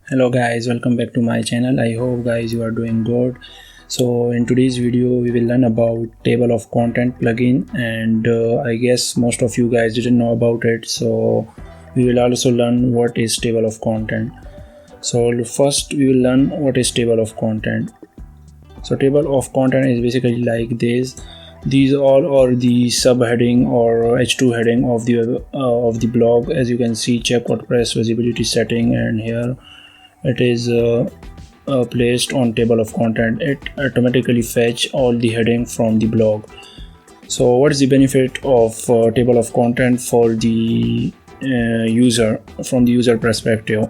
Hello guys, welcome back to my channel. I hope guys you are doing good. So in today's video we will learn about table of content plugin, and I guess most of you guys didn't know about it, so we will also learn what is table of content. So first we will learn what is table of content. So table of content is basically like this. These all are the subheading or H2 heading of the blog. As you can see, check WordPress visibility setting, and here it is placed on table of content. It automatically fetch all the heading from the blog. So what is the benefit of table of content for the user, from the user perspective?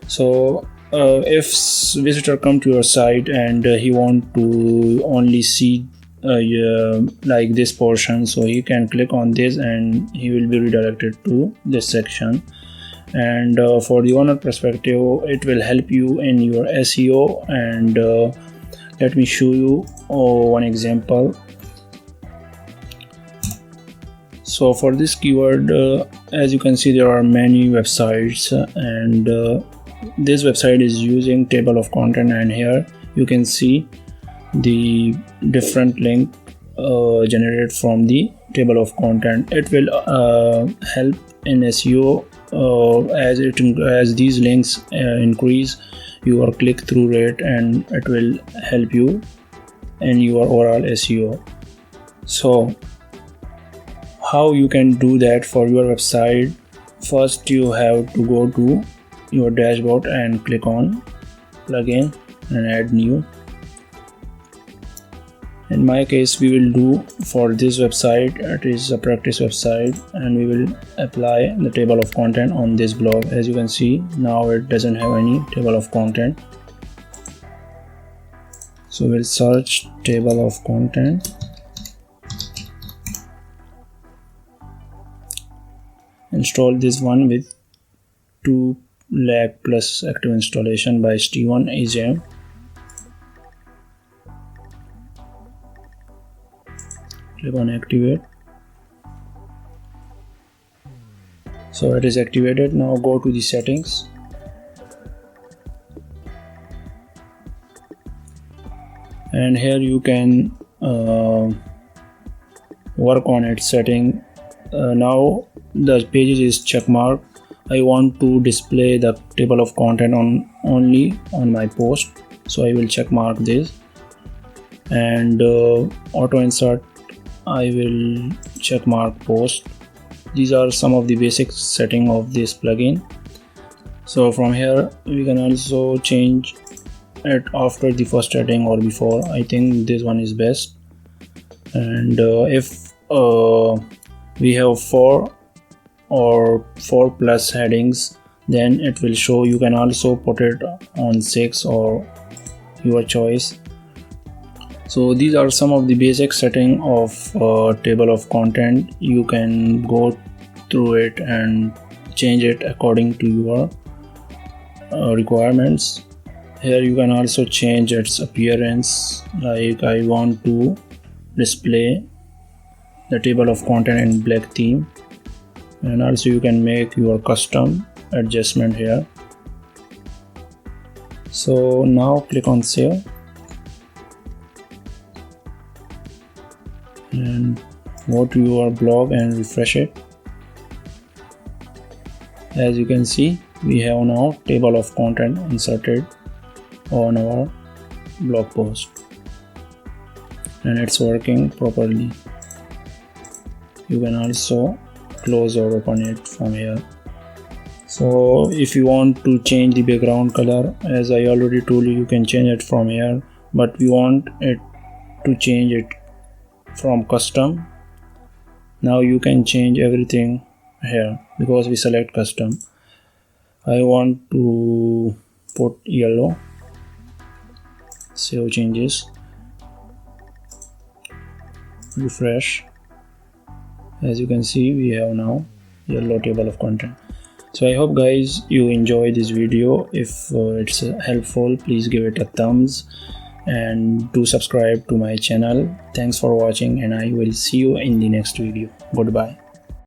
So if visitor come to your site and he want to only see like this portion, so he can click on this and he will be redirected to this section. And for the owner perspective, it will help you in your SEO. And let me show you one example. So for this keyword, as you can see, there are many websites, and this website is using table of content, and here you can see the different link generated from the table of content. It will help in SEO as these links increase your click-through rate, and it will help you in your overall SEO. So how you can do that for your website? First, you have to go to your dashboard and click on plugin and add new. In my case, we will do for this website, it is a practice website, and we will apply the table of content on this blog. As you can see, now it doesn't have any table of content. So we'll search table of content, install this one with 2 lakh plus active installation by Steven Agent. Click on activate. So it is activated. Now go to the settings, and here you can work on its setting. Now the pages is check mark. I want to display the table of content only on my post, so I will check mark this. And auto insert, I will check mark post. These are some of the basic setting of this plugin. So from here we can also change it after the first heading or before. I think this one is best. And if we have 4 or 4 plus headings, then it will show. You can also put it on 6 or your choice. So these are some of the basic setting of table of content. You can go through it and change it according to your requirements. Here you can also change its appearance, like I want to display the table of content in black theme, and also you can make your custom adjustment here. So now click on save and go to your blog and refresh it. As you can see, we have now table of content inserted on our blog post, and it's working properly. You can also close or open it from here. So if you want to change the background color, as I already told you, you can change it from here, but we want it to change it from custom. Now you can change everything here because we select custom. I want to put yellow. Save changes, refresh. As you can see, we have now yellow table of content. So I hope guys you enjoy this video. If it's helpful, please give it a thumbs and do subscribe to my channel. Thanks for watching, and I will see you in the next video. Goodbye.